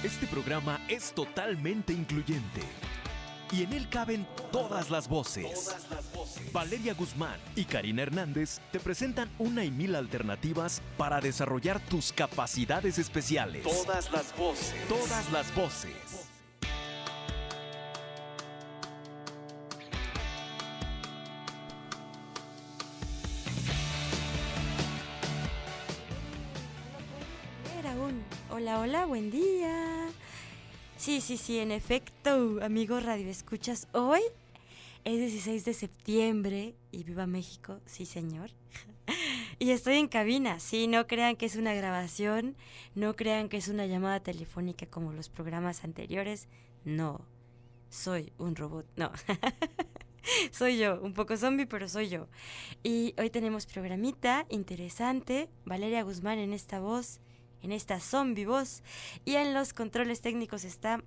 Este programa es totalmente incluyente y en él caben todas las voces. Valeria Guzmán y Karina Hernández te presentan una y mil alternativas para desarrollar tus capacidades especiales. Todas las voces. Todas las voces. Hola, hola, buen día. Sí, en efecto, amigos radioescuchas, hoy es 16 de septiembre y viva México, sí señor. Y estoy en cabina, sí, no crean que es una grabación, no crean que es una llamada telefónica como los programas anteriores, no, soy un robot, no. Soy yo, un poco zombie, pero soy yo. Y hoy tenemos programita interesante, Valeria Guzmán en esta voz, en esta zombie voz, y en los controles técnicos está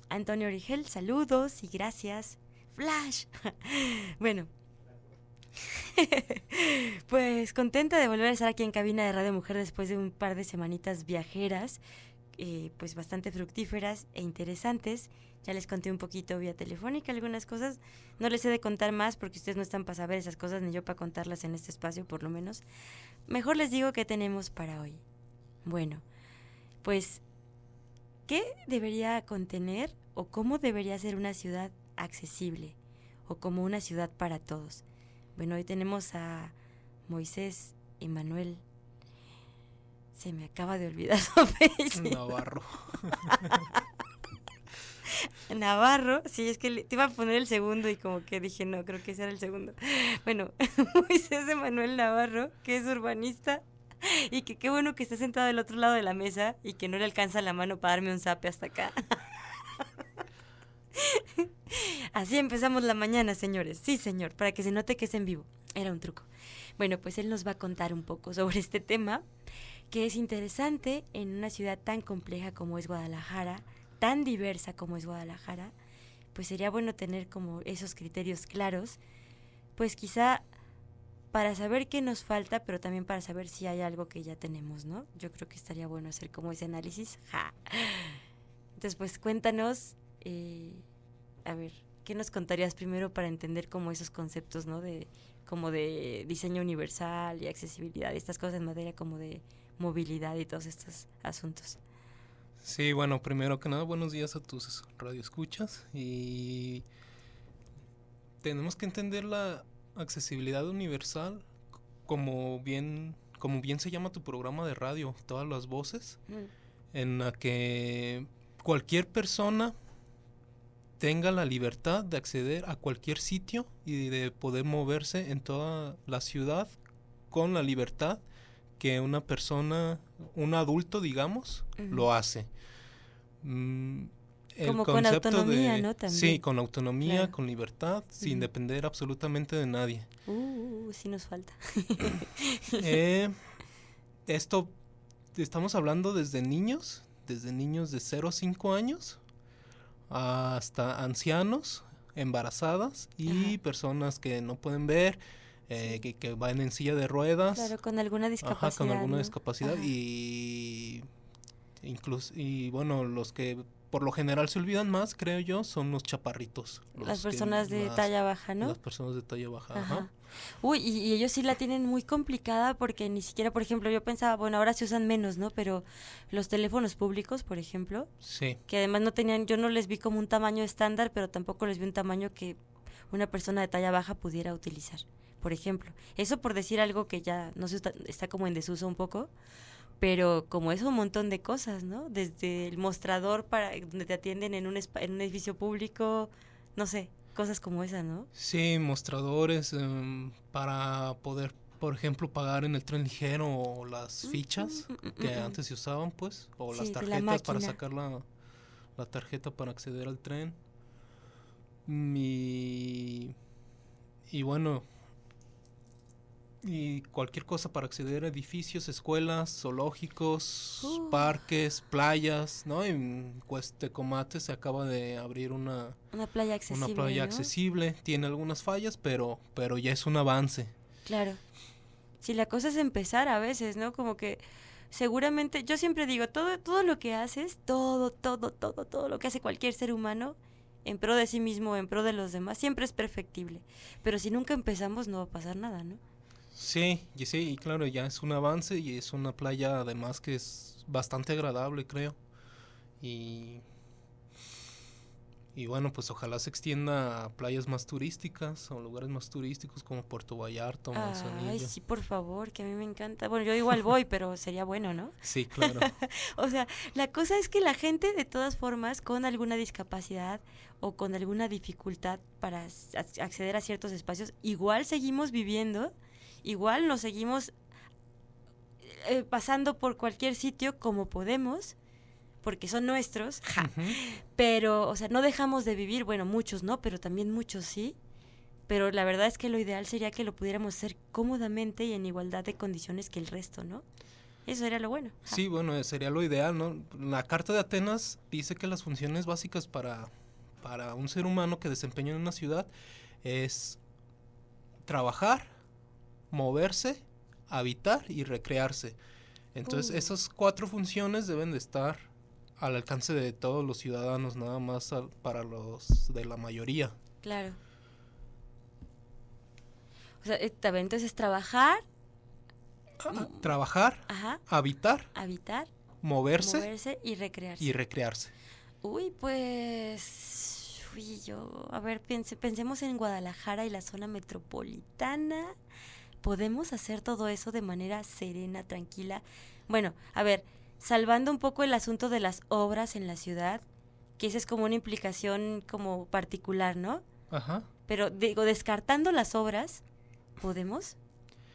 Antonio Origel. Saludos y gracias. Flash. Bueno, pues contenta de volver a estar aquí en cabina de Radio Mujer después de un par de semanitas viajeras, pues bastante fructíferas e interesantes. Ya les conté un poquito vía telefónica algunas cosas, no les he de contar más porque ustedes no están para saber esas cosas, ni yo para contarlas en este espacio por lo menos. Mejor les digo qué tenemos para hoy. Bueno, pues, ¿qué debería contener o cómo debería ser una ciudad accesible o como una ciudad para todos? Bueno, hoy tenemos a Moisés Emanuel. Se me acaba de olvidar su apellido. Navarro, sí, es que te iba a poner el segundo y como que dije, no, creo que ese era el segundo. Bueno, Moisés Emanuel Navarro, que es urbanista. Y que qué bueno que está sentado del otro lado de la mesa y que no le alcanza la mano para darme un zape hasta acá. Así empezamos la mañana, señores. Sí, señor, para que se note que es en vivo. Era un truco. Bueno, pues él nos va a contar un poco sobre este tema, que es interesante en una ciudad tan compleja como es Guadalajara, tan diversa como es Guadalajara. Pues sería bueno tener como esos criterios claros, pues quizá para saber qué nos falta, pero también para saber si hay algo que ya tenemos, ¿no? Yo creo que estaría bueno hacer como ese análisis. ¡Ja! Entonces, pues cuéntanos, a ver, ¿qué nos contarías primero para entender como esos conceptos, ¿no? Como de diseño universal y accesibilidad, y estas cosas en materia como de movilidad y todos estos asuntos. Sí, bueno, primero que nada, buenos días a tus radioescuchas, y tenemos que entender la accesibilidad universal como bien se llama tu programa de radio, Todas las Voces, en la que cualquier persona tenga la libertad de acceder a cualquier sitio y de poder moverse en toda la ciudad con la libertad que una persona, un adulto, digamos, lo hace. Como con autonomía, ¿no? También. Sí, con autonomía, claro. Con libertad, sin depender absolutamente de nadie. Sí nos falta. Esto estamos hablando desde niños de 0 a 5 años, hasta ancianos, embarazadas y personas que no pueden ver, que van en silla de ruedas. Claro, con alguna discapacidad. Con alguna ¿no? discapacidad. Y bueno, los que por lo general se olvidan más, creo yo, son los chaparritos. Las personas de talla baja, ¿no? Las personas de talla baja, ajá. Uy, y ellos sí la tienen muy complicada porque ni siquiera, por ejemplo, yo pensaba, bueno, ahora se usan menos, ¿no? Pero los teléfonos públicos, por ejemplo, sí, que además no tenían, yo no les vi como un tamaño estándar, pero tampoco les vi un tamaño que una persona de talla baja pudiera utilizar, por ejemplo. Eso por decir algo que ya no se está como en desuso un poco. Pero como es un montón de cosas, ¿no? Desde el mostrador para donde te atienden en un edificio público, no sé, cosas como esa, ¿no? Sí, mostradores para poder, por ejemplo, pagar en el tren ligero, o las fichas que antes se usaban, pues, o sí, las tarjetas para sacar la tarjeta para acceder al tren. Y bueno, y cualquier cosa para acceder a edificios, escuelas, zoológicos, parques, playas, ¿no? En Cueste-Comate se acaba de abrir una playa accesible, una playa, ¿no? accesible, tiene algunas fallas, pero ya es un avance. Claro. Si la cosa es empezar a veces, ¿no? Como que seguramente, yo siempre digo, todo lo que haces, todo lo que hace cualquier ser humano en pro de sí mismo, en pro de los demás, siempre es perfectible. Pero si nunca empezamos, no va a pasar nada, ¿no? Sí, y claro, ya es un avance y es una playa además que es bastante agradable, creo. Y, y bueno, pues ojalá se extienda a playas más turísticas o lugares más turísticos como Puerto Vallarta o Ay, Manzanillo. sí, por favor, que a mí me encanta. Bueno, yo igual voy, pero sería bueno, ¿no? Sí, claro. O sea, la cosa es que la gente, de todas formas, con alguna discapacidad o con alguna dificultad para acceder a ciertos espacios, igual seguimos viviendo, igual nos seguimos pasando por cualquier sitio como podemos, porque son nuestros, Ujú. pero, o sea, no dejamos de vivir, bueno, muchos no, pero también muchos sí, pero la verdad es que lo ideal sería que lo pudiéramos hacer cómodamente y en igualdad de condiciones que el resto, ¿no? Eso sería lo bueno. Sí, bueno, sería lo ideal, ¿no? La Carta de Atenas dice que las funciones básicas para un ser humano que desempeña en una ciudad es trabajar, moverse, habitar y recrearse. Entonces, esas 4 funciones deben de estar al alcance de todos los ciudadanos, nada más para los de la mayoría. Claro. O sea, también entonces trabajar, Trabajar, ajá, habitar, habitar, moverse moverse y recrearse. y recrearse. Uy, pues, a ver, pensemos en Guadalajara y la zona metropolitana. ¿Podemos hacer todo eso de manera serena, tranquila? Bueno, a ver, salvando un poco el asunto de las obras en la ciudad, que esa es como una implicación como particular, ¿no? Ajá. Pero digo, descartando las obras, ¿podemos?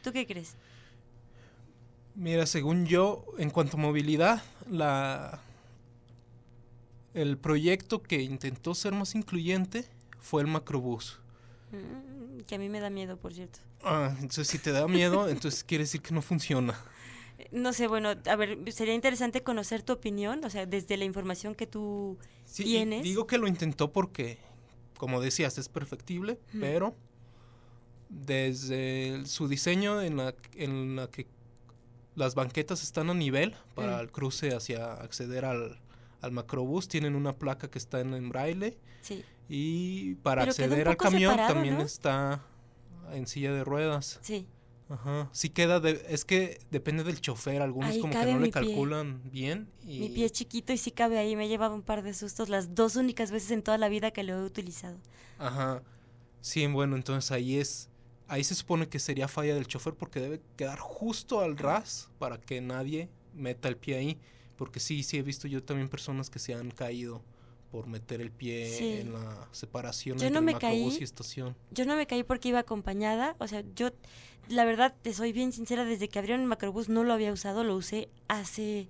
¿Tú qué crees? Mira, según yo, en cuanto a movilidad, el proyecto que intentó ser más incluyente fue el macrobús. Que a mí me da miedo, por cierto. Entonces si te da miedo, entonces quiere decir que no funciona. No sé, bueno, a ver, sería interesante conocer tu opinión, o sea, desde la información que tú Sí, tienes. digo que lo intentó porque, como decías, es perfectible, pero desde su diseño en la que las banquetas están a nivel para el cruce hacia acceder al macrobús, tienen una placa que está en braille. Sí. Y para Pero queda un acceder al poco camión separado, también ¿no? está en silla de ruedas. Sí. Ajá. Sí es que depende del chofer, algunos Ahí como que cabe no le mi pie. calculan bien y Mi pie es chiquito y sí cabe ahí, me he llevado un par de sustos, las 2 únicas veces en toda la vida que lo he utilizado. ajá. Sí, bueno, entonces ahí se supone que sería falla del chofer porque debe quedar justo al ras para que nadie meta el pie ahí, porque sí he visto yo también personas que se han caído por meter el pie Sí. en la separación Yo entre no me macrobús caí. y estación. Yo no me caí porque iba acompañada, o sea, yo, la verdad, te soy bien sincera, desde que abrieron el macrobús no lo había usado, lo usé hace,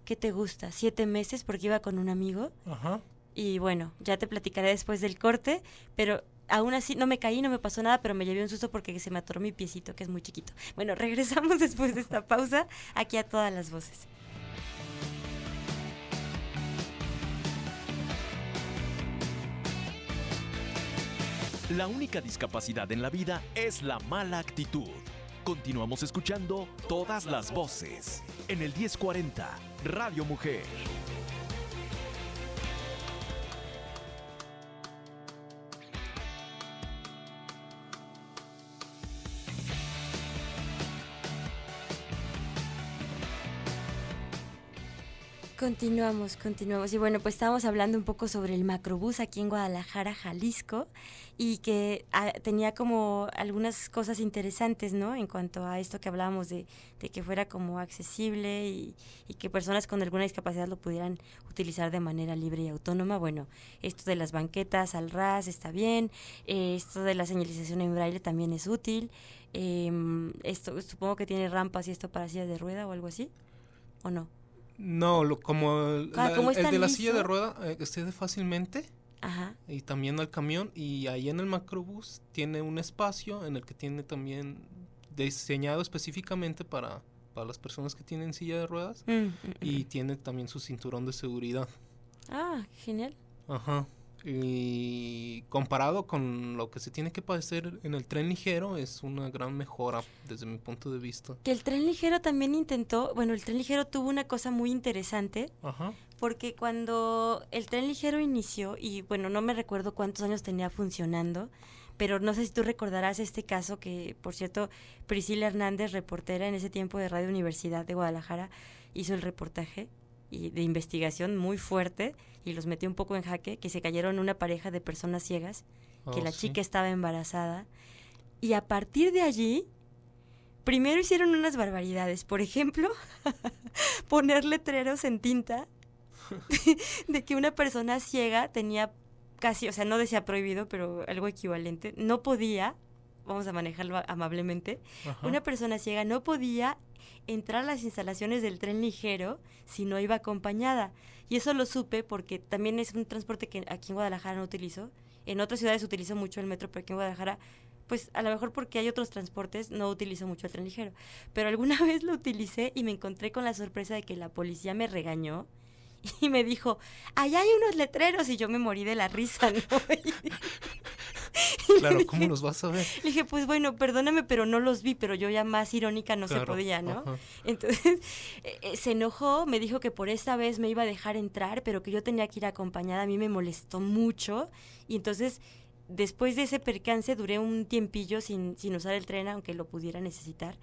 ¿qué te gusta? 7 meses porque iba con un amigo. Ajá. Y bueno, ya te platicaré después del corte, pero aún así no me caí, no me pasó nada, pero me llevé un susto porque se me atoró mi piecito, que es muy chiquito. Bueno, regresamos después de esta pausa, aquí a todas las voces. La única discapacidad en la vida es la mala actitud. Continuamos escuchando Todas las Voces en el 1040 Radio Mujer. Continuamos. Y bueno, pues estábamos hablando un poco sobre el macrobús aquí en Guadalajara, Jalisco, y que tenía como algunas cosas interesantes, ¿no? En cuanto a esto que hablábamos de que fuera como accesible y que personas con alguna discapacidad lo pudieran utilizar de manera libre y autónoma. Bueno, esto de las banquetas al ras está bien, esto de la señalización en braille también es útil, esto supongo que tiene rampas y esto para sillas de rueda o algo así, ¿o no? No, como ¿Cómo el está de la liso? silla de rueda accede fácilmente Ajá. y también al camión, y ahí en el macrobús tiene un espacio en el que tiene también diseñado específicamente para las personas que tienen silla de ruedas y tiene también su cinturón de seguridad. Ah, genial. Ajá. Y comparado con lo que se tiene que padecer en el tren ligero, es una gran mejora desde mi punto de vista. Que el tren ligero también intentó, bueno, el tren ligero tuvo una cosa muy interesante, Ajá. porque cuando el tren ligero inició, y bueno, no me recuerdo cuántos años tenía funcionando, pero no sé si tú recordarás este caso que, por cierto, Priscila Hernández, reportera en ese tiempo de Radio Universidad de Guadalajara, hizo el reportaje y de investigación muy fuerte y los metió un poco en jaque, que se cayeron una pareja de personas ciegas, que la chica estaba embarazada, y a partir de allí, primero hicieron unas barbaridades, por ejemplo, poner letreros en tinta de que una persona ciega tenía casi, o sea, no decía prohibido, pero algo equivalente, no podía, vamos a manejarlo amablemente, Ajá. una persona ciega no podía entrar a las instalaciones del tren ligero si no iba acompañada. Y eso lo supe porque también es un transporte que aquí en Guadalajara no utilizo. En otras ciudades utilizo mucho el metro, pero aquí en Guadalajara, pues a lo mejor porque hay otros transportes, no utilizo mucho el tren ligero. Pero alguna vez lo utilicé y me encontré con la sorpresa de que la policía me regañó y me dijo, allá hay unos letreros, y yo me morí de la risa, ¿no? Claro, ¿cómo los vas a ver? Le dije, pues bueno, perdóname, pero no los vi, pero yo ya más irónica no Claro, se podía, ¿no? ajá. Entonces, se enojó, me dijo que por esta vez me iba a dejar entrar, pero que yo tenía que ir acompañada. A mí me molestó mucho, y entonces, después de ese percance, duré un tiempillo sin usar el tren, aunque lo pudiera necesitar.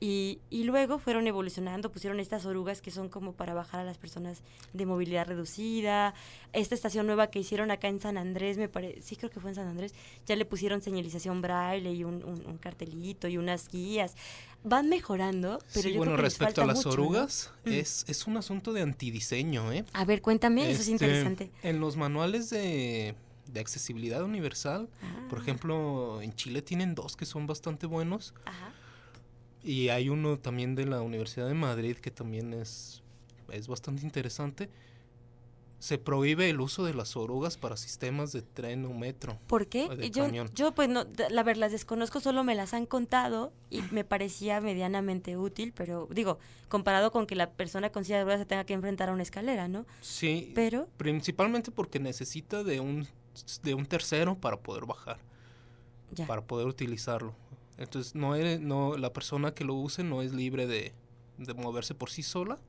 Y luego fueron evolucionando, pusieron estas orugas que son como para bajar a las personas de movilidad reducida. Esta estación nueva que hicieron acá en San Andrés, sí creo que fue en San Andrés, ya le pusieron señalización braille y un cartelito y unas guías. Van mejorando, pero Sí, yo bueno, creo que les respecto a falta las mucho, ¿no? orugas, es un asunto de antidiseño, ¿eh? A ver, cuéntame, eso es interesante. En los manuales de accesibilidad universal, por ejemplo, en Chile tienen 2 que son bastante buenos. Ajá. Y hay uno también de la Universidad de Madrid que también es bastante interesante. Se prohíbe el uso de las orugas para sistemas de tren o metro. ¿Por qué? O de camión. Yo pues no, la verdad las desconozco, solo me las han contado y me parecía medianamente útil, pero digo, comparado con que la persona con silla de ruedas se tenga que enfrentar a una escalera, ¿no? Sí, Pero principalmente porque necesita de un tercero para poder bajar, ya. para poder utilizarlo. Entonces la persona que lo use no es libre de moverse por sí sola.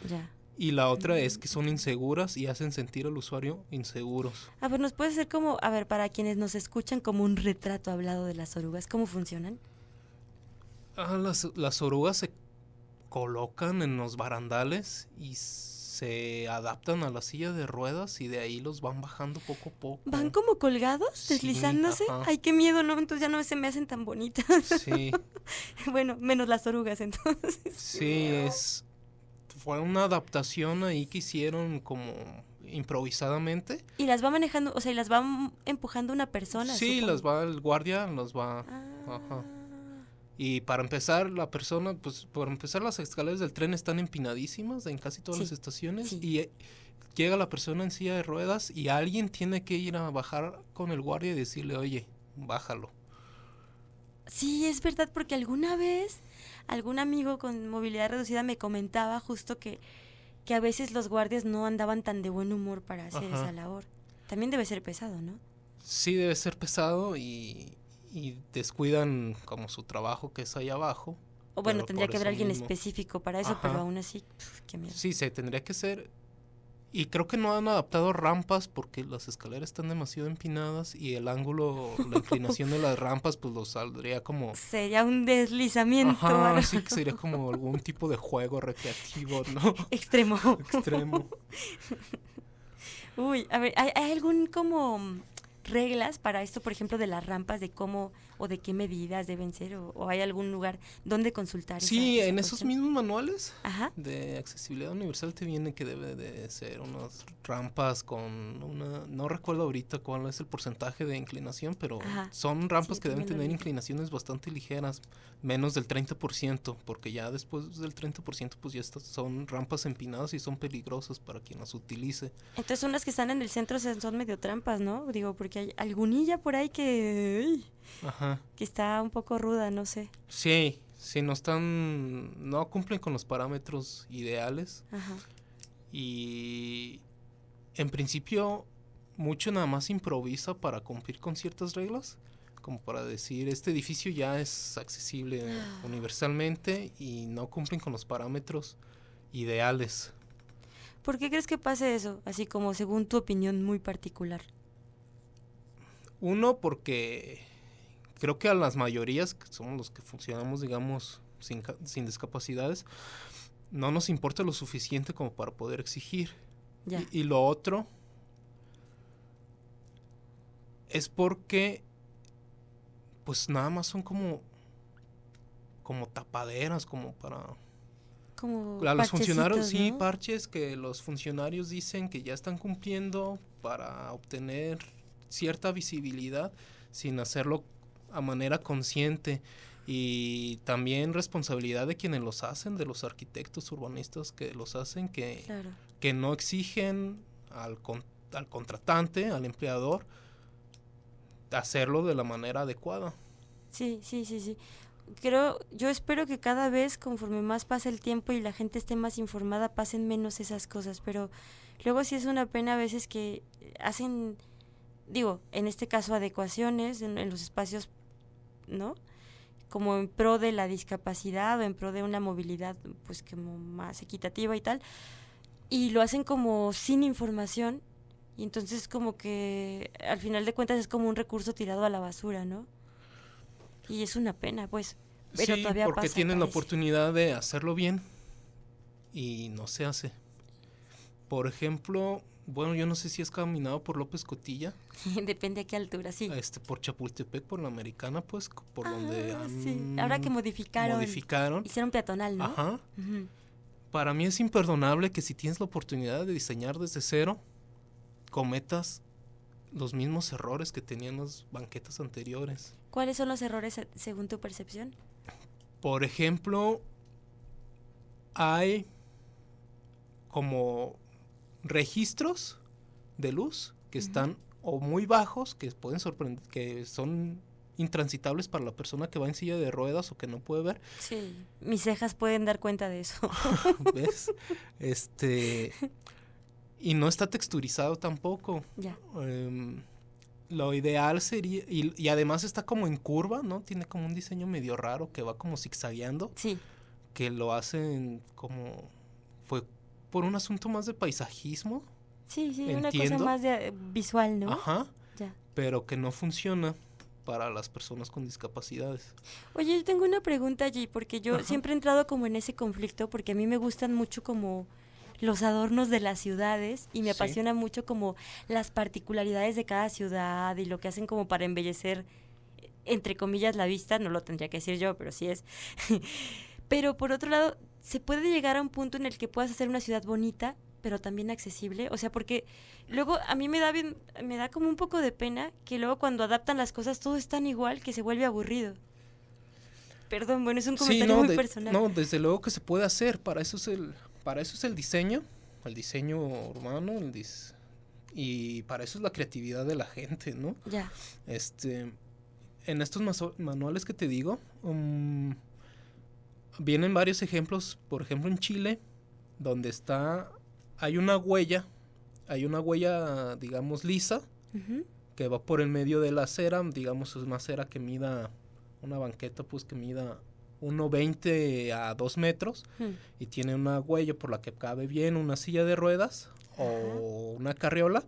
Ya. Y la otra es que son inseguras y hacen sentir al usuario inseguros. A ver, ¿nos puede ser como, a ver, para quienes nos escuchan, como un retrato hablado de las orugas? ¿Cómo funcionan? Las orugas se colocan en los barandales y se adaptan a la silla de ruedas y de ahí los van bajando poco a poco. ¿Van como colgados, Sí, deslizándose? ajá. Ay, qué miedo, ¿no? Entonces ya no se me hacen tan bonitas. Sí, Bueno, menos las orugas, entonces. sí, fue una adaptación ahí que hicieron como improvisadamente. Y las va manejando, o sea, y las va empujando una persona. Sí, supongo. las va el guardia, las va. Ah. Ajá. Y para empezar, por empezar las escaleras del tren están empinadísimas en casi todas Sí, las estaciones. sí. Y llega la persona en silla de ruedas y alguien tiene que ir a bajar con el guardia y decirle, oye, bájalo. Sí, es verdad, porque alguna vez algún amigo con movilidad reducida me comentaba justo que a veces los guardias no andaban tan de buen humor para hacer Ajá. esa labor. También debe ser pesado, ¿no? Sí, debe ser pesado y descuidan como su trabajo que es ahí abajo. O bueno, pero tendría por que haber eso alguien mismo. específico para eso, Ajá. pero aún así, qué miedo. Sí, se tendría que ser. Y creo que no han adaptado rampas porque las escaleras están demasiado empinadas y el ángulo, la inclinación de las rampas, pues lo saldría como. Sería un deslizamiento Ajá, algo sí que sería como algún tipo de juego recreativo, ¿no? extremo. Extremo. Uy, a ver, ¿hay algún como reglas para esto, por ejemplo, de las rampas, de cómo o de qué medidas deben ser, o hay algún lugar donde consultar? Sí, esa en esos cuestión? mismos manuales Ajá. de accesibilidad universal te viene que debe de ser unas rampas con no recuerdo ahorita cuál es el porcentaje de inclinación, pero Ajá. son rampas Sí, que deben también lo tener vi. inclinaciones bastante ligeras, menos del 30%, porque ya después del 30% pues ya son rampas empinadas y son peligrosas para quien las utilice. Entonces unas que están en el centro son medio trampas, ¿no? Digo, porque hay algunilla por ahí que Ajá. está un poco ruda, no sé. Sí, no cumplen con los parámetros ideales Ajá. y en principio mucho nada más improvisa para cumplir con ciertas reglas, como para decir, este edificio ya es accesible universalmente y no cumplen con los parámetros ideales. ¿Por qué crees que pase eso? Así como según tu opinión muy particular. Uno, porque creo que a las mayorías, que somos los que funcionamos, digamos, sin discapacidades, no nos importa lo suficiente como para poder exigir. Ya. Y lo otro es porque pues nada más son como tapaderas, como para Como a los funcionarios, parchecitos, sí, ¿no? parches que los funcionarios dicen que ya están cumpliendo para obtener cierta visibilidad sin hacerlo a manera consciente, y también responsabilidad de quienes los hacen, de los arquitectos urbanistas que los hacen, Claro. que no exigen al contratante, al empleador, hacerlo de la manera adecuada. Sí. Yo espero que cada vez, conforme más pase el tiempo y la gente esté más informada, pasen menos esas cosas, pero luego sí es una pena a veces que hacen, digo, en este caso adecuaciones en los espacios, ¿no? Como en pro de la discapacidad o en pro de una movilidad pues como más equitativa y tal, y lo hacen como sin información, y entonces como que al final de cuentas es como un recurso tirado a la basura, ¿no? Y es una pena, pues. Pero Sí, todavía porque pasa, tienen la parece. oportunidad de hacerlo bien y no se hace. Por ejemplo, bueno, yo no sé si has caminado por López Cotilla, Depende a qué altura, sí. por Chapultepec, por la Americana, pues, por donde Sí. Ahora que modificaron, hicieron peatonal, ¿no? Ajá. Ujú. Para mí es imperdonable que si tienes la oportunidad de diseñar desde cero, cometas los mismos errores que tenían las banquetas anteriores. ¿Cuáles son los errores según tu percepción? Por ejemplo, hay como registros de luz que están o muy bajos, que pueden sorprender, que son intransitables para la persona que va en silla de ruedas o que no puede ver. Sí. Mis cejas pueden dar cuenta de eso. ¿Ves? Y no está texturizado tampoco. Ya. Lo ideal sería, y además está como en curva, ¿no? Tiene como un diseño medio raro que va como zigzagueando, Sí. que lo hacen como, fue por un asunto más de paisajismo, Sí, una cosa entiendo. más de, visual, ¿no? Ajá, Ya. pero que no funciona para las personas con discapacidades. Oye, yo tengo una pregunta allí, porque yo Ajá. siempre he entrado como en ese conflicto, porque a mí me gustan mucho como los adornos de las ciudades y me Sí. apasiona mucho como las particularidades de cada ciudad y lo que hacen como para embellecer, entre comillas, la vista. No lo tendría que decir yo, pero sí es. Pero por otro lado, se puede llegar a un punto en el que puedas hacer una ciudad bonita, pero también accesible. O sea, porque luego a mí me da como un poco de pena que luego cuando adaptan las cosas todo es tan igual que se vuelve aburrido. Perdón, bueno, es un comentario muy personal. No, desde luego que se puede hacer, para eso es el diseño urbano, y para eso es la creatividad de la gente, ¿no? Ya. En estos manuales que te digo, vienen varios ejemplos. Por ejemplo, en Chile, donde hay una huella, digamos, lisa, Ujú. que va por el medio de la acera, digamos, es una acera que mida, una banqueta, pues, que mida 1.20 a 2 metros, y tiene una huella por la que cabe bien una silla de ruedas o una carriola,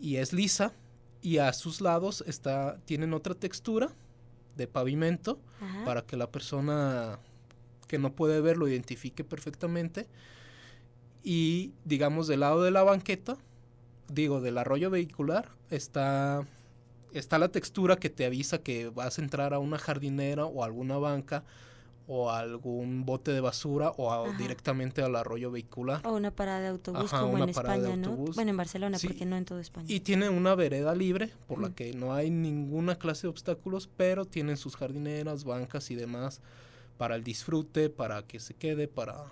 y es lisa, y a sus lados tienen otra textura de pavimento, Ajá. para que la persona que no puede ver lo identifique perfectamente. Y digamos, del lado de la banqueta, del arroyo vehicular, está la textura que te avisa que vas a entrar a una jardinera o alguna banca o a algún bote de basura o directamente al arroyo vehicular. O una parada de autobús, Ajá, como una en parada de España, ¿no? autobús. Bueno, en Barcelona, Sí. porque no en toda España. Y tiene una vereda libre por la que no hay ninguna clase de obstáculos, pero tienen sus jardineras, bancas y demás para el disfrute, para que se quede, para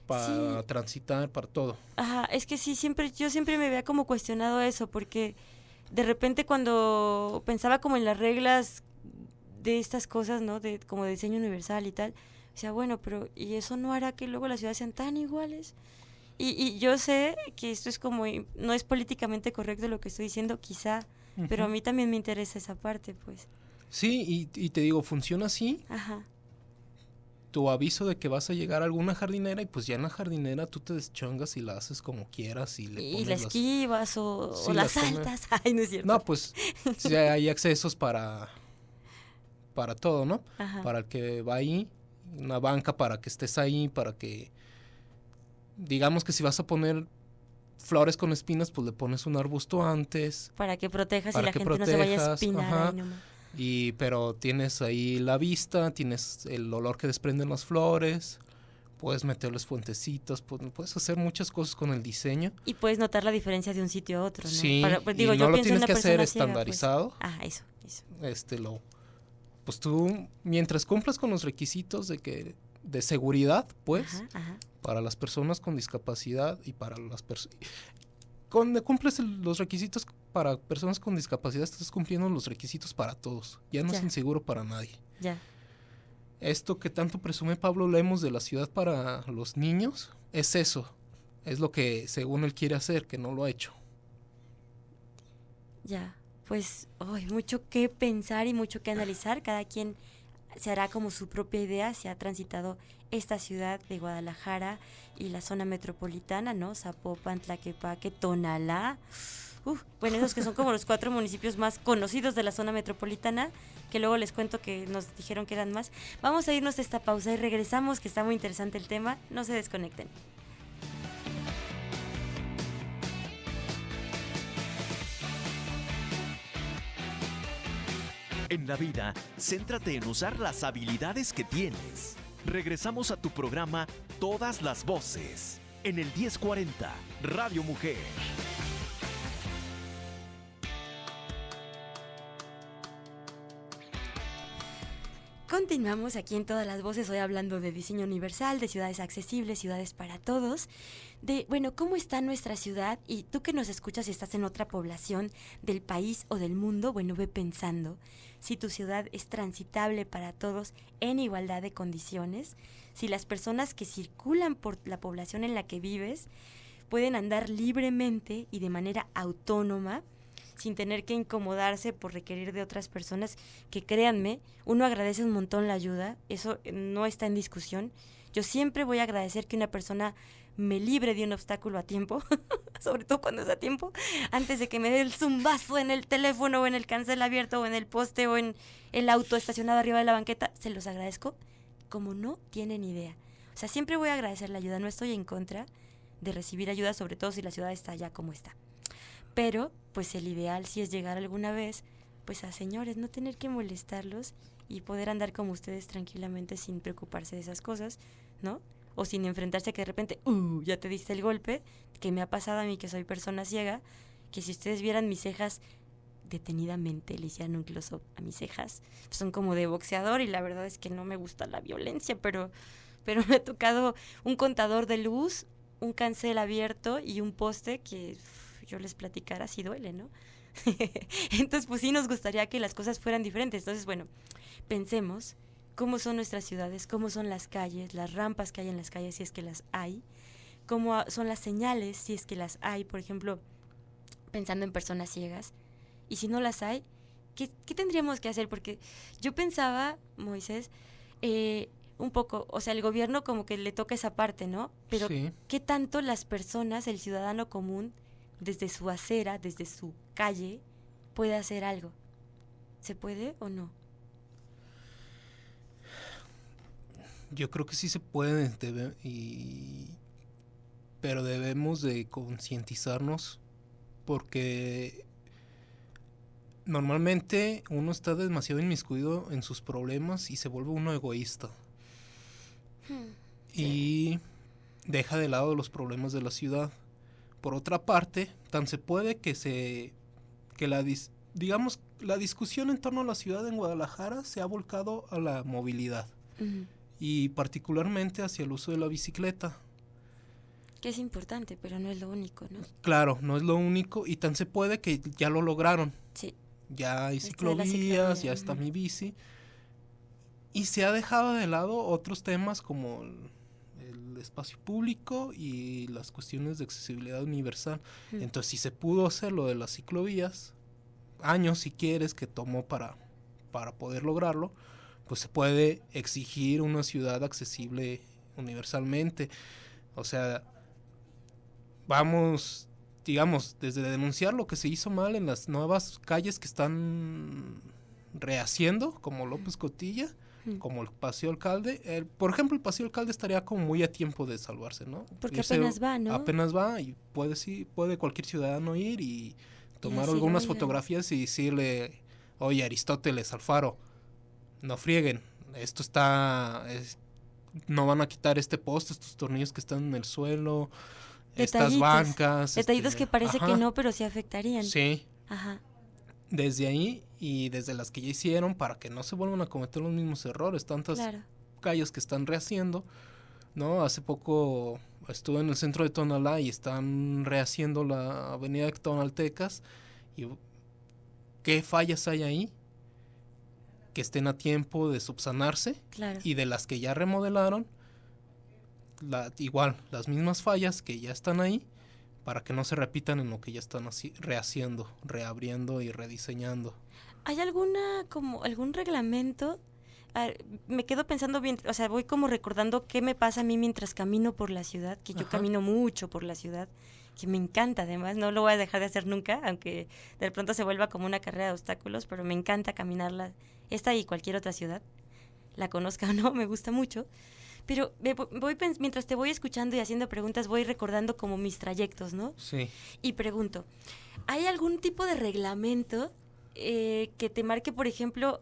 Sí. transitar, para todo. Ajá, es que sí, yo siempre me había como cuestionado eso, porque de repente cuando pensaba como en las reglas de estas cosas, ¿no? Como de diseño universal y tal, o sea, bueno, pero ¿y eso no hará que luego las ciudades sean tan iguales? Y yo sé que esto es como, no es políticamente correcto lo que estoy diciendo, quizá, pero a mí también me interesa esa parte, pues. Sí, y te digo, funciona así. Ajá. Tu aviso de que vas a llegar a alguna jardinera y pues ya en la jardinera tú te deschongas y la haces como quieras y le Y pones la esquivas Sí, o las las pones- saltas. Ay, no es cierto. No, pues sí hay accesos para todo, ¿no? Ajá. Para el que va ahí, una banca para que estés ahí, para que, digamos que si vas a poner flores con espinas, pues le pones un arbusto antes, Para que protejas para y la que gente no se vaya a protejas, espinar ajá. ahí nomás. Pero tienes ahí la vista, tienes el olor que desprenden las flores, puedes meterles fuentecitas, puedes hacer muchas cosas con el diseño. Y puedes notar la diferencia de un sitio a otro, ¿no? Sí, Pues, y digo, yo no lo pienso en tienes una que hacer persona ciega, estandarizado. Pues. Ah, eso. Pues tú, mientras cumplas con los requisitos de seguridad, pues, Ajá. para las personas con discapacidad y para las personas... Cuando cumples los requisitos para personas con discapacidad, estás cumpliendo los requisitos para todos. Ya no es inseguro para nadie. Ya. Esto que tanto presume Pablo Lemos de la ciudad para los niños, es eso. Es lo que según él quiere hacer, que no lo ha hecho. Ya. Pues, mucho que pensar y mucho que analizar. Cada quien se hará como su propia idea si ha transitado esta ciudad de Guadalajara y la zona metropolitana, ¿no? Zapopan, Tlaquepaque, Tonalá. Bueno, esos que son como los 4 municipios más conocidos de la zona metropolitana, que luego les cuento que nos dijeron que eran más. Vamos a irnos a esta pausa y regresamos, que está muy interesante el tema. No se desconecten. En la vida, céntrate en usar las habilidades que tienes. Regresamos a tu programa Todas las Voces, en el 1040, Radio Mujer. Continuamos aquí en Todas las Voces, hoy hablando de diseño universal, de ciudades accesibles, ciudades para todos, de, cómo está nuestra ciudad, y tú que nos escuchas y estás en otra población del país o del mundo, ve pensando si tu ciudad es transitable para todos en igualdad de condiciones, si las personas que circulan por la población en la que vives pueden andar libremente y de manera autónoma, sin tener que incomodarse por requerir de otras personas, que créanme, uno agradece un montón la ayuda, eso no está en discusión. Yo siempre voy a agradecer que una persona me libre de un obstáculo a tiempo, sobre todo cuando es a tiempo, antes de que me dé el zumbazo en el teléfono o en el cancel abierto o en el poste o en el auto estacionado arriba de la banqueta. Se los agradezco como no tienen idea. O sea, siempre voy a agradecer la ayuda, no estoy en contra de recibir ayuda, sobre todo si la ciudad está ya como está. Pero, pues el ideal sí es llegar alguna vez, pues a señores, no tener que molestarlos y poder andar como ustedes tranquilamente sin preocuparse de esas cosas, ¿no? O sin enfrentarse a que de repente, ya te diste el golpe, que me ha pasado a mí que soy persona ciega, que si ustedes vieran mis cejas detenidamente, le hicieran un close-up a mis cejas, pues son como de boxeador y la verdad es que no me gusta la violencia, pero me ha tocado un contador de luz, un cancel abierto y un poste que yo les platicara si duele, ¿no? Entonces, pues sí nos gustaría que las cosas fueran diferentes. Entonces, pensemos cómo son nuestras ciudades, cómo son las calles, las rampas que hay en las calles, si es que las hay, cómo son las señales, si es que las hay, por ejemplo, pensando en personas ciegas. Y si no las hay, ¿qué tendríamos que hacer? Porque yo pensaba, Moisés, un poco, o sea, el gobierno como que le toca esa parte, ¿no? Pero sí. ¿qué tanto las personas, el ciudadano común, desde su acera, desde su calle, puede hacer algo? ¿Se puede o no? Yo creo que sí se puede, pero debemos de concientizarnos porque normalmente uno está demasiado inmiscuido en sus problemas y se vuelve uno egoísta. Y deja de lado los problemas de la ciudad. Por otra parte, tan se puede que la discusión en torno a la ciudad en Guadalajara se ha volcado a la movilidad. Uh-huh. Y particularmente hacia el uso de la bicicleta. Que es importante, pero no es lo único, ¿no? Claro, no es lo único y tan se puede que ya lo lograron. Sí. Ya hay ciclovías, ya está mi bici. Y se ha dejado de lado otros temas como el espacio público y las cuestiones de accesibilidad universal. Mm. Entonces, si se pudo hacer lo de las ciclovías, años si quieres que tomó para poder lograrlo, pues se puede exigir una ciudad accesible universalmente. O sea, vamos, digamos, desde denunciar lo que se hizo mal en las nuevas calles que están rehaciendo, como López Cotilla, como el Paseo Alcalde. Por ejemplo, el Paseo Alcalde estaría como muy a tiempo de salvarse, ¿no? Porque apenas va, ¿no? Apenas va y puede cualquier ciudadano ir y tomar algunas fotografías y decirle, oye, Aristóteles, Alfaro, no frieguen, esto no van a quitar este poste, estos tornillos que están en el suelo, estas bancas. Detallitos que parece que no, pero sí afectarían. Sí. Ajá. Desde ahí y desde las que ya hicieron, para que no se vuelvan a cometer los mismos errores, tantas calles que están rehaciendo, ¿no? Hace poco estuve en el centro de Tonalá y están rehaciendo la avenida de Tonaltecas, y ¿qué fallas hay ahí? Que estén a tiempo de subsanarse. Claro. Y de las que ya remodelaron, igual, las mismas fallas que ya están ahí, para que no se repitan en lo que ya están rehaciendo, reabriendo y rediseñando. ¿Hay algún reglamento? Me quedo pensando bien, o sea, voy como recordando qué me pasa a mí mientras camino por la ciudad, que yo camino mucho por la ciudad, que me encanta además, no lo voy a dejar de hacer nunca, aunque de pronto se vuelva como una carrera de obstáculos, pero me encanta caminarla, esta y cualquier otra ciudad, la conozca o no, me gusta mucho. Pero mientras te voy escuchando y haciendo preguntas, voy recordando como mis trayectos, ¿no? Sí. Y pregunto, ¿hay algún tipo de reglamento que te marque, por ejemplo,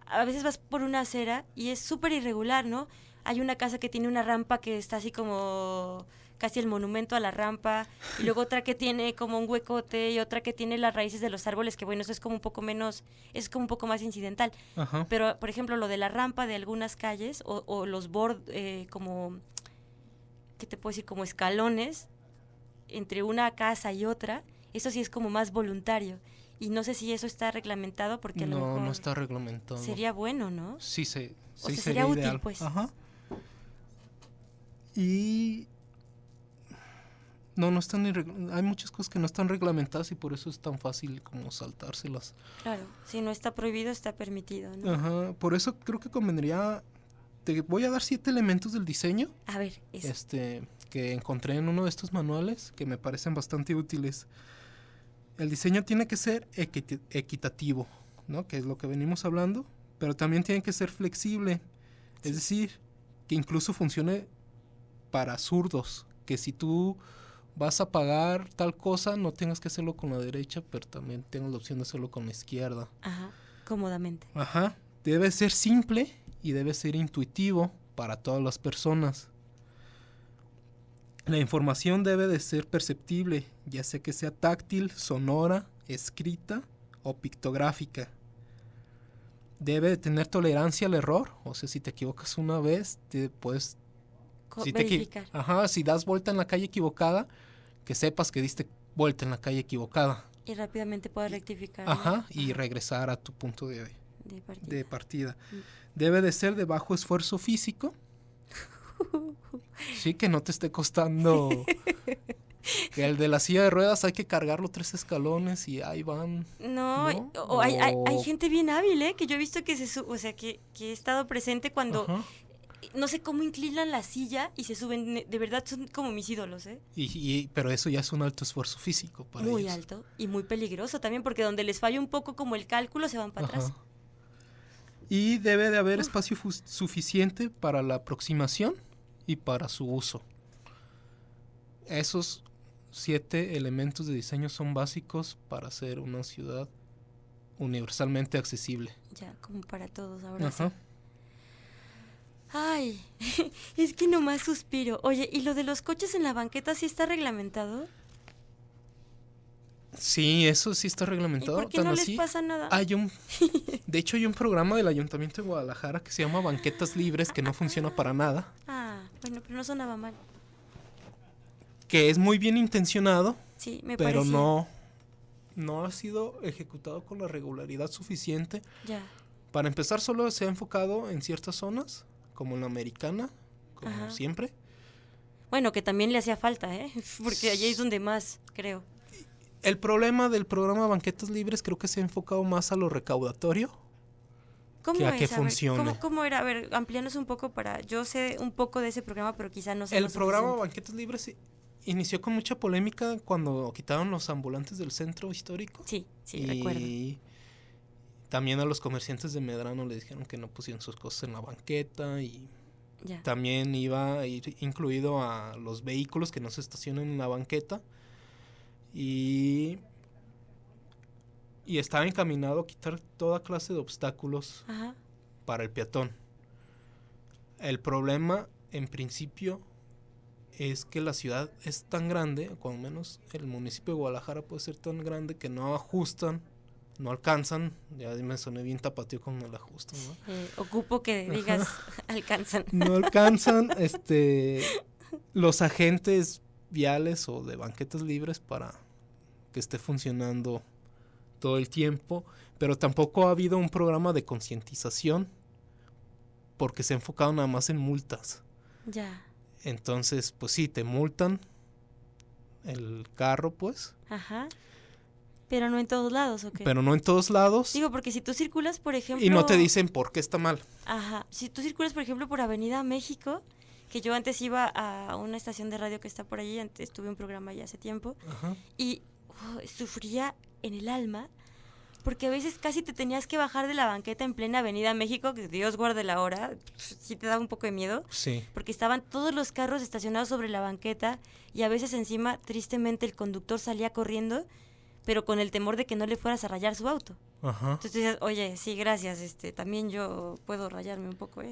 a veces vas por una acera y es súper irregular, ¿no? Hay una casa que tiene una rampa que está así como casi el monumento a la rampa, y luego otra que tiene como un huecote, y otra que tiene las raíces de los árboles, que bueno, eso es como un poco más incidental. Ajá. Pero, por ejemplo, lo de la rampa de algunas calles, o los bordes, como, ¿qué te puedo decir? Como escalones entre una casa y otra, eso sí es como más voluntario. Y no sé si eso está reglamentado, porque a lo mejor no está reglamentado. Sería bueno, ¿no? Sí, sería útil, ideal, pues. Ajá. Y no están hay muchas cosas que no están reglamentadas y por eso es tan fácil como saltárselas. Claro, si no está prohibido, está permitido, ¿no? Ajá, por eso creo que convendría. Te voy a dar 7 elementos del diseño. A ver, eso. Que encontré en uno de estos manuales que me parecen bastante útiles. El diseño tiene que ser equitativo, ¿no? Que es lo que venimos hablando, pero también tiene que ser flexible. Sí. Es decir, que incluso funcione para zurdos, que si tú vas a pagar tal cosa, no tengas que hacerlo con la derecha, pero también tengas la opción de hacerlo con la izquierda. Ajá, cómodamente. Ajá, debe ser simple y debe ser intuitivo para todas las personas. La información debe de ser perceptible, ya sea que sea táctil, sonora, escrita o pictográfica. Debe de tener tolerancia al error, o sea, si te equivocas una vez, te puedes verificar. Si das vuelta en la calle equivocada, que sepas que diste vuelta en la calle equivocada. Y rápidamente puedes rectificar. Ajá, y regresar a tu punto de partida. Debe de ser de bajo esfuerzo físico. Sí, que no te esté costando. Que el de la silla de ruedas hay que cargarlo 3 escalones y ahí van. No. Hay gente bien hábil, que yo he visto que que he estado presente cuando no sé cómo inclinan la silla y se suben, de verdad son como mis ídolos, pero eso ya es un alto esfuerzo físico para ellos. Muy alto y muy peligroso también, porque donde les falla un poco como el cálculo se van para atrás. Y debe de haber espacio suficiente para la aproximación y para su uso. Esos 7 elementos de diseño son básicos para hacer una ciudad universalmente accesible. Ya, como para todos ahora sí. Ay, es que nomás suspiro. Oye, ¿y lo de los coches en la banqueta sí está reglamentado? Sí, eso sí está reglamentado. ¿Y por qué no les pasa nada? De hecho, hay un programa del Ayuntamiento de Guadalajara que se llama Banquetas Libres, que no funciona para nada. Bueno, pero no sonaba mal. Que es muy bien intencionado, sí, me pero parecía. no ha sido ejecutado con la regularidad suficiente. Ya. Para empezar, solo se ha enfocado en ciertas zonas, como en la Americana, como siempre. Bueno, que también le hacía falta, ¿eh? Porque allí es donde más, creo. El problema del programa Banquetas Libres creo que se ha enfocado más a lo recaudatorio ¿Cómo que a es? que A ver, funcione. ¿cómo era? A ver, amplíanos un poco para... Yo sé un poco de ese programa, pero quizá no sé El lo programa suficiente. Banquetas Libres inició con mucha polémica cuando quitaron los ambulantes del centro histórico. Sí, recuerdo. Y también a los comerciantes de Medrano les dijeron que no pusieran sus cosas en la banqueta y Ya. también iba a ir incluido a los vehículos que no se estacionen en la banqueta y estaba encaminado a quitar toda clase de obstáculos Ajá. para el peatón. El problema, en principio, es que la ciudad es tan grande, o al menos el municipio de Guadalajara puede ser tan grande que no ajustan, no alcanzan, ya me soné bien tapatío con el ajuste, ¿no? Ocupo que digas, alcanzan. No alcanzan los agentes viales o de banquetas libres para que esté funcionando todo el tiempo, pero tampoco ha habido un programa de concientización porque se ha enfocado nada más en multas. Ya. Entonces, pues sí, te multan el carro, pues, Ajá. Pero no en todos lados, ¿o qué? pero no en todos lados. Digo, porque si tú circulas, por ejemplo... Y no te dicen por qué está mal. Ajá. Si tú circulas, por ejemplo, por Avenida México, que yo antes iba a una estación de radio que está por allí, antes tuve un programa ya hace tiempo, Ajá. y sufría en el alma, porque a veces casi te tenías que bajar de la banqueta en plena Avenida México, que Dios guarde la hora, sí te daba un poco de miedo, Sí. porque estaban todos los carros estacionados sobre la banqueta, y a veces encima, tristemente, el conductor salía corriendo, pero con el temor de que no le fueras a rayar su auto. Ajá. Entonces dices, oye, sí, gracias, también yo puedo rayarme un poco,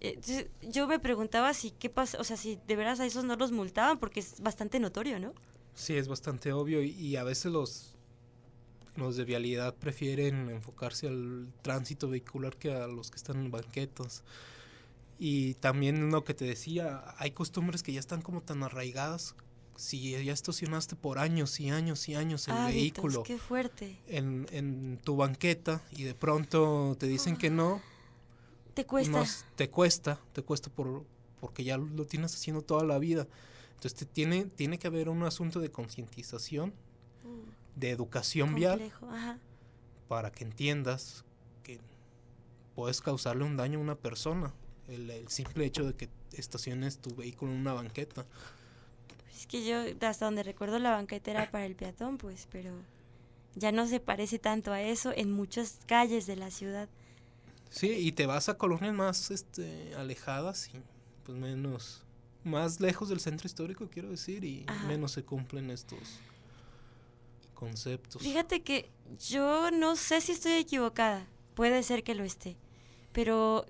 Entonces, yo me preguntaba si qué pasa, o sea, si de veras a esos no los multaban, porque es bastante notorio, ¿no? Sí, es bastante obvio y a veces los de vialidad prefieren enfocarse al tránsito vehicular que a los que están en banquetas. Y también lo que te decía, hay costumbres que ya están como tan arraigadas. Si ya estacionaste por años y años y años el Hábitos, vehículo qué fuerte. en tu banqueta y de pronto te dicen que no, Te cuesta. te cuesta porque ya lo tienes haciendo toda la vida. Entonces tiene que haber un asunto de concientización, de educación vial, Complejo, ajá. para que entiendas que puedes causarle un daño a una persona. El simple hecho de que estaciones tu vehículo en una banqueta. Es que yo, hasta donde recuerdo, la banqueta era para el peatón, pues, pero ya no se parece tanto a eso en muchas calles de la ciudad. Sí, y te vas a colonias más alejadas y pues más lejos del centro histórico, quiero decir, y Ajá. menos se cumplen estos conceptos. Fíjate que yo no sé si estoy equivocada, puede ser que lo esté, pero,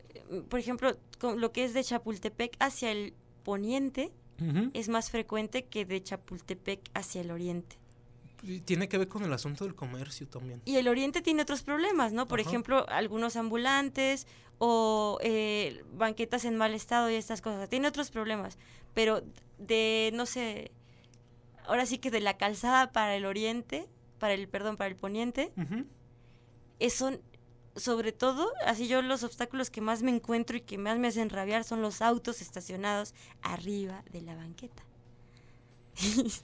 por ejemplo, con lo que es de Chapultepec hacia el poniente Uh-huh. es más frecuente que de Chapultepec hacia el oriente. Y tiene que ver con el asunto del comercio también. Y el oriente tiene otros problemas, ¿no? Por Ajá. ejemplo, algunos ambulantes o banquetas en mal estado y estas cosas. Tiene otros problemas, pero no sé, ahora sí que de la calzada para el oriente, para el poniente, Uh-huh. son, sobre todo, así yo los obstáculos que más me encuentro y que más me hacen rabiar son los autos estacionados arriba de la banqueta.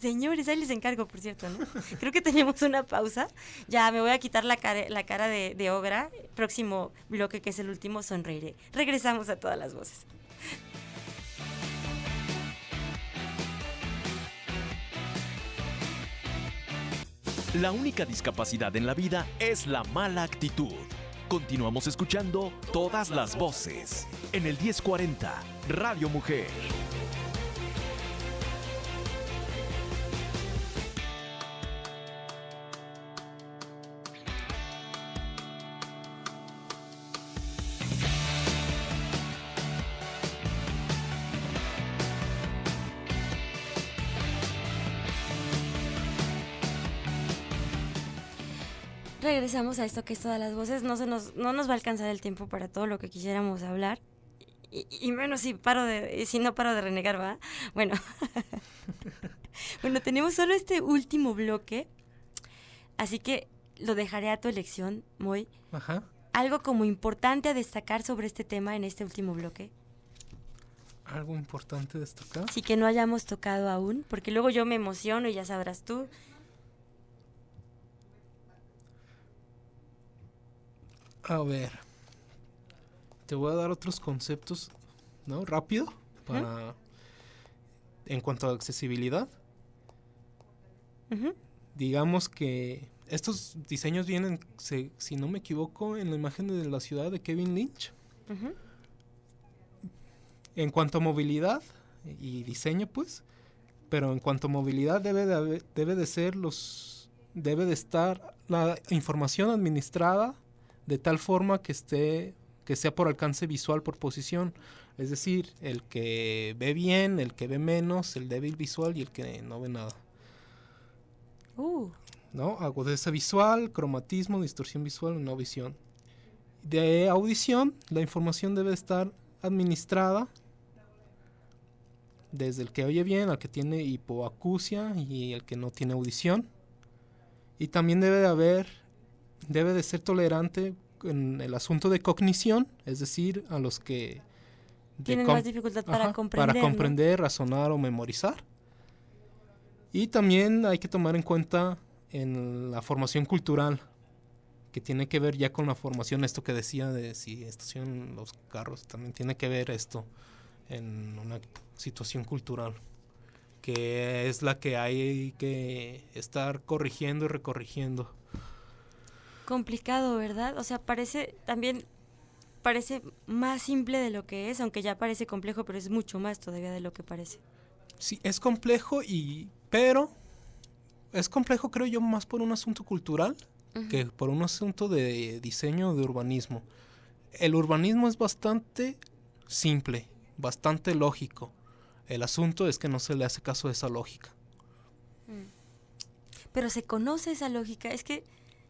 Señores, ahí les encargo, por cierto, ¿no? Creo que tenemos una pausa. Ya me voy a quitar la cara de ogra. Próximo bloque, que es el último, sonreiré. Regresamos a Todas las Voces. La única discapacidad en la vida es la mala actitud. Continuamos escuchando Todas las Voces en el 1040 Radio Mujer. Regresamos a esto que es Todas las Voces. No nos va a alcanzar el tiempo para todo lo que quisiéramos hablar. Y menos si no paro de renegar, ¿va? Bueno. Bueno, tenemos solo este último bloque. Así que lo dejaré a tu elección, Moy. Ajá. Algo como importante a destacar sobre este tema en este último bloque. Algo importante destacar. Sí, que no hayamos tocado aún, porque luego yo me emociono y ya sabrás tú. A ver, te voy a dar otros conceptos, ¿no? Rápido, para en cuanto a accesibilidad. Ujú. Digamos que estos diseños vienen, si no me equivoco, en la imagen de la ciudad de Kevin Lynch. Ujú. En cuanto a movilidad y diseño, pues, pero en cuanto a movilidad debe de estar la información administrada de tal forma que sea por alcance visual por posición. Es decir, el que ve bien, el que ve menos, el débil visual y el que no ve nada. ¿No? Agudeza visual, cromatismo, distorsión visual, no visión. De audición, la información debe estar administrada desde el que oye bien al que tiene hipoacusia y el que no tiene audición. Y también debe de ser tolerante en el asunto de cognición, es decir, a los que tienen más dificultad para comprender, ¿no? Razonar o memorizar. Y también hay que tomar en cuenta en la formación cultural, que tiene que ver ya con la formación, esto que decía de si estacionan los carros, también tiene que ver esto en una situación cultural, que es la que hay que estar corrigiendo y recorrigiendo. Complicado, ¿verdad? O sea, parece más simple de lo que es, aunque ya parece complejo, pero es mucho más todavía de lo que parece. Sí, es complejo, pero es complejo, creo yo, más por un asunto cultural que por un asunto de diseño, de urbanismo. El urbanismo es bastante simple, bastante lógico. El asunto es que no se le hace caso a esa lógica. Pero se conoce esa lógica. Es que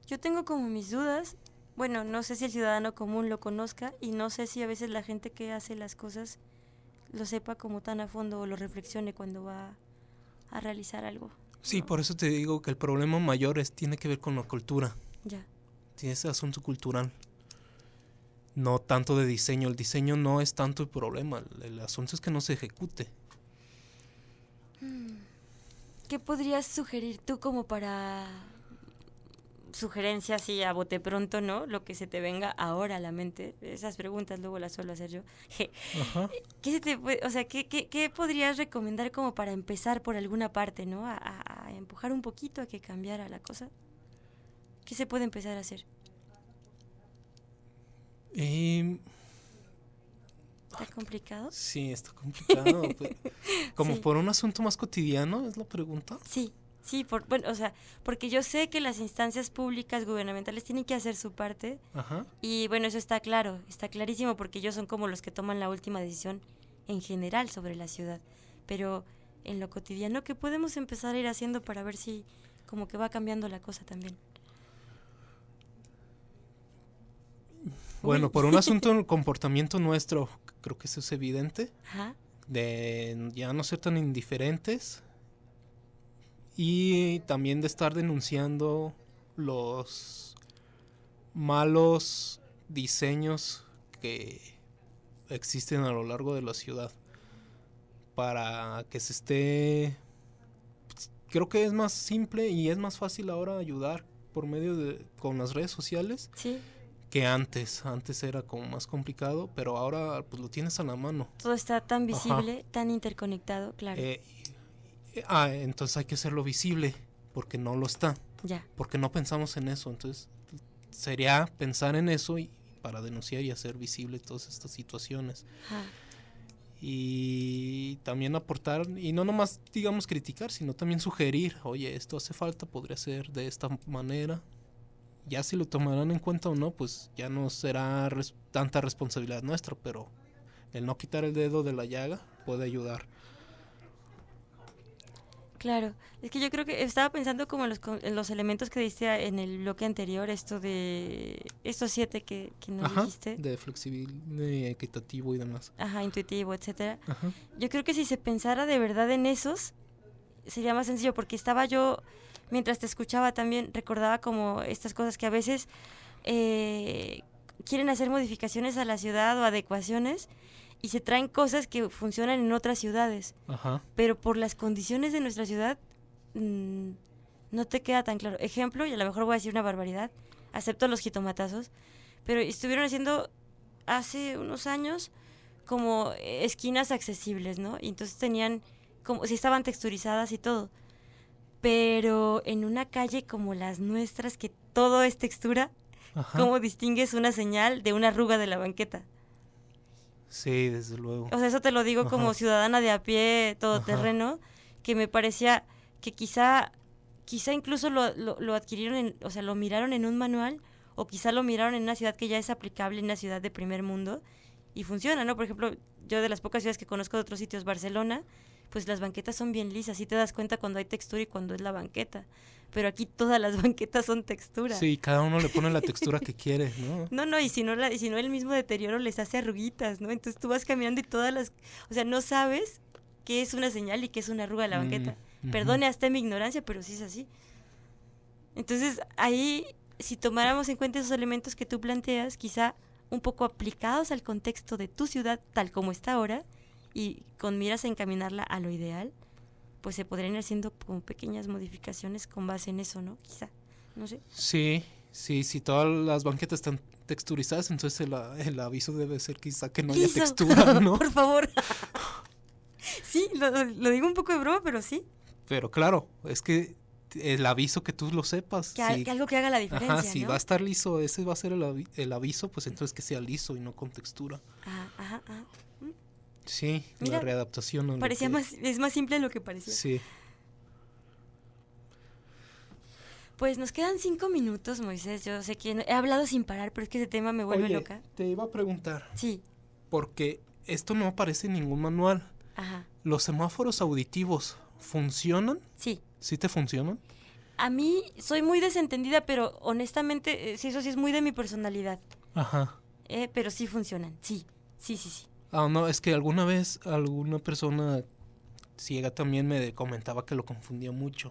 yo tengo como mis dudas. Bueno, no sé si el ciudadano común lo conozca y no sé si a veces la gente que hace las cosas lo sepa como tan a fondo o lo reflexione cuando va a realizar algo. Sí, ¿no? por eso te digo que el problema mayor tiene que ver con la cultura. Ya. Tiene ese asunto cultural. No tanto de diseño. El diseño no es tanto el problema. El asunto es que no se ejecute. ¿Qué podrías sugerir tú como para sugerencias así a bote pronto, ¿no? Lo que se te venga ahora a la mente. Esas preguntas luego las suelo hacer yo. Ajá. ¿Qué podrías recomendar como para empezar por alguna parte, ¿no? A empujar un poquito a que cambiara la cosa. ¿Qué se puede empezar a hacer? ¿Está complicado? Sí, está complicado. Como sí. por un asunto más cotidiano, ¿es la pregunta? Sí, porque yo sé que las instancias públicas gubernamentales tienen que hacer su parte. Ajá. Y bueno, eso está claro, está clarísimo porque ellos son como los que toman la última decisión en general sobre la ciudad. Pero en lo cotidiano, ¿qué podemos empezar a ir haciendo para ver si como que va cambiando la cosa también? Bueno, por un asunto del comportamiento nuestro, creo que eso es evidente. Ajá. De ya no ser tan indiferentes y también de estar denunciando los malos diseños que existen a lo largo de la ciudad para que se esté, creo que es más simple y es más fácil ahora ayudar por medio con las redes sociales. Sí. Que antes era como más complicado, pero ahora pues lo tienes a la mano. Todo está tan visible, ajá, tan interconectado, claro. Entonces hay que hacerlo visible, porque no lo está. Ya. Porque no pensamos en eso, entonces sería pensar en eso y para denunciar y hacer visible todas estas situaciones. Ajá. Y también aportar, y no nomás digamos criticar, sino también sugerir, oye, esto hace falta, podría ser de esta manera. Ya si lo tomarán en cuenta o no, pues ya no será tanta responsabilidad nuestra, pero el no quitar el dedo de la llaga puede ayudar. Claro, es que yo creo que estaba pensando como en los elementos que diste en el bloque anterior, estos 7 que nos dijiste. De flexible, equitativo y demás. Ajá, intuitivo, etcétera. Ajá. Yo creo que si se pensara de verdad en esos, sería más sencillo, porque estaba yo, mientras te escuchaba también, recordaba como estas cosas que a veces quieren hacer modificaciones a la ciudad o adecuaciones y se traen cosas que funcionan en otras ciudades. Ajá. Pero por las condiciones de nuestra ciudad no te queda tan claro. Ejemplo, y a lo mejor voy a decir una barbaridad, acepto los jitomatazos, pero estuvieron haciendo hace unos años como esquinas accesibles, ¿no? Y entonces tenían, como si estaban texturizadas y todo. Pero en una calle como las nuestras, que todo es textura, Ajá. ¿cómo distingues una señal de una arruga de la banqueta? Sí, desde luego. O sea, eso te lo digo como Ajá. ciudadana de a pie, todoterreno, que me parecía que quizá incluso lo adquirieron, o sea, lo miraron en un manual, o quizá lo miraron en una ciudad que ya es aplicable, en una ciudad de primer mundo, y funciona, ¿no? Por ejemplo, yo de las pocas ciudades que conozco de otros sitios, Barcelona, pues las banquetas son bien lisas, sí te das cuenta cuando hay textura y cuando es la banqueta. Pero aquí todas las banquetas son textura. Sí, cada uno le pone la textura que quiere, ¿no? No, y si no el mismo deterioro les hace arruguitas, ¿no? Entonces tú vas caminando y o sea, no sabes qué es una señal y qué es una arruga de la banqueta. Perdone hasta mi ignorancia, pero sí es así. Entonces, ahí, si tomáramos en cuenta esos elementos que tú planteas, quizá un poco aplicados al contexto de tu ciudad tal como está ahora, y con miras a encaminarla a lo ideal, pues se podrían ir haciendo como pequeñas modificaciones con base en eso, ¿no? Quizá, no sé. Sí, si todas las banquetas están texturizadas, entonces el aviso debe ser quizá que no haya ¡Liso! textura, ¿no? Por favor. Sí, lo digo un poco de broma, pero sí. Pero claro, es que el aviso que tú lo sepas. Que algo que haga la diferencia, ajá, si ¿no? va a estar liso, ese va a ser el aviso, pues entonces que sea liso y no con textura. Ajá. Sí, Mira, la readaptación. A parecía es más simple de lo que parecía. Sí. Pues nos quedan 5 minutos, Moisés. Yo sé que he hablado sin parar, pero es que ese tema me vuelve Oye, loca. te iba a preguntar, Sí, porque esto no aparece en ningún manual. ajá, ¿Los semáforos auditivos funcionan? sí. ¿Sí te funcionan? A mí soy muy desentendida, pero honestamente, sí, eso sí es muy de mi personalidad. Ajá. Pero sí funcionan, sí. Ah, no, es que alguna vez alguna persona ciega también me comentaba que lo confundía mucho.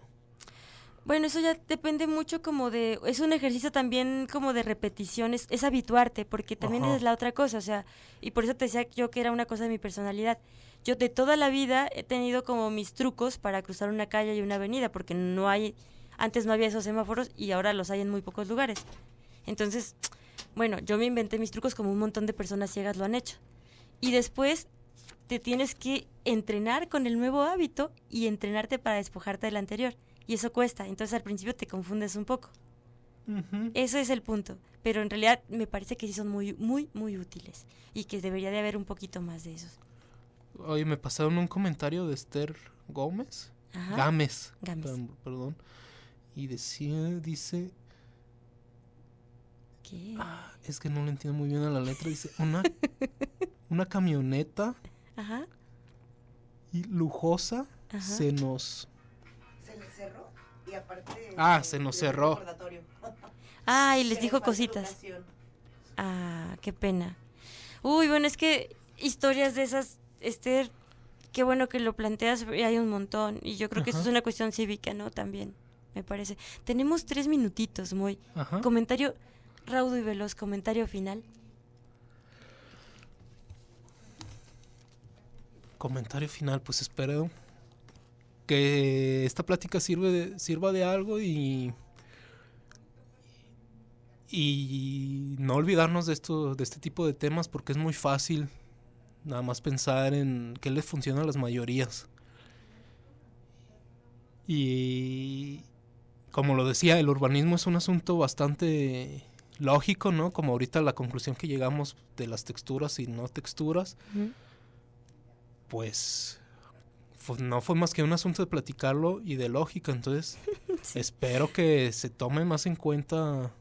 Bueno, eso ya depende mucho como de... Es un ejercicio también como de repetición, es habituarte, porque también Ajá. es la otra cosa, o sea, y por eso te decía yo que era una cosa de mi personalidad. Yo de toda la vida he tenido como mis trucos para cruzar una calle y una avenida, porque antes no había esos semáforos y ahora los hay en muy pocos lugares. Entonces, bueno, yo me inventé mis trucos como un montón de personas ciegas lo han hecho. Y después te tienes que entrenar con el nuevo hábito y entrenarte para despojarte del anterior. Y eso cuesta, entonces al principio te confundes un poco. Uh-huh. Ese es el punto. Pero en realidad me parece que sí son muy, muy, muy útiles. Y que debería de haber un poquito más de esos. Oye, me pasaron un comentario de Esther Gómez. Ajá. Gámez. Gámez. Perdón. Y dice... ¿Qué? Es que no le entiendo muy bien a la letra. Dice, una camioneta Ajá. y lujosa Ajá. se nos... Se le cerró y aparte... se nos cerró. Ah, y les dijo cositas. Ah, qué pena. Uy, bueno, es que historias de esas, Esther, qué bueno que lo planteas, hay un montón. Y yo creo que eso es una cuestión cívica, ¿no? También, me parece. Tenemos 3 minutitos, muy. Ajá. Comentario raudo y veloz, comentario final. Comentario final, pues espero que esta plática sirva de algo y no olvidarnos de este tipo de temas, porque es muy fácil nada más pensar en qué les funciona a las mayorías. Y como lo decía, el urbanismo es un asunto bastante lógico, ¿no? Como ahorita la conclusión que llegamos de las texturas y no texturas, pues no fue más que un asunto de platicarlo y de lógica. Entonces sí. Espero que se tome más en cuenta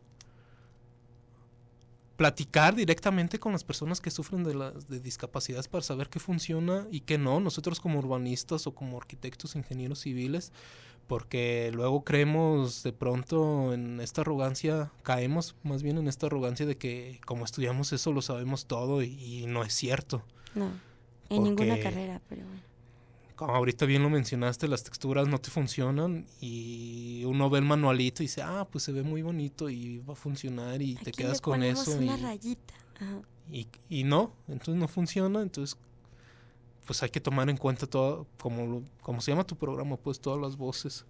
platicar directamente con las personas que sufren de discapacidades para saber qué funciona y qué no, nosotros como urbanistas o como arquitectos, ingenieros civiles, porque luego creemos de pronto en esta arrogancia, caemos más bien en esta arrogancia de que como estudiamos eso lo sabemos todo y no es cierto. No, en ninguna carrera, pero bueno. Como ahorita bien lo mencionaste, las texturas no te funcionan y uno ve el manualito y dice, pues se ve muy bonito y va a funcionar y aquí te quedas le con ponemos eso. Una rayita. Ajá. y no, entonces no funciona, entonces pues hay que tomar en cuenta todo, como se llama tu programa, pues todas las voces.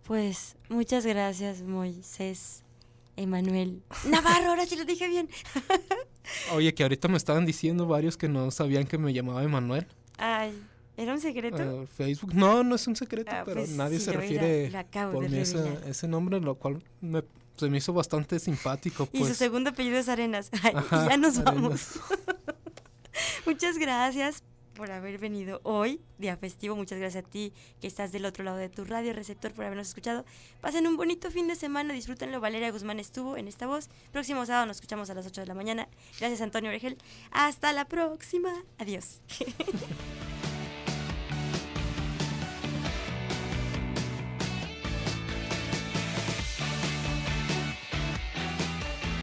Pues muchas gracias, Moisés Emanuel Navarro, ahora sí lo dije bien. Oye, que ahorita me estaban diciendo varios que no sabían que me llamaba Emanuel. Ay, ¿era un secreto? Facebook, no es un secreto, pero pues, nadie sí, se lo refiere acabo por de mí revelar. ese nombre, lo cual se me hizo bastante simpático. Y Pues. su segundo apellido es Arenas. Ay, Ajá, y ya nos Arenas. vamos. Muchas gracias por haber venido hoy, día festivo. Muchas gracias a ti que estás del otro lado de tu radio receptor por habernos escuchado. Pasen un bonito fin de semana, disfrútenlo. Valeria Guzmán estuvo en esta voz. Próximo sábado nos escuchamos a las 8 de la mañana. Gracias, Antonio Oregel. Hasta la próxima. Adiós.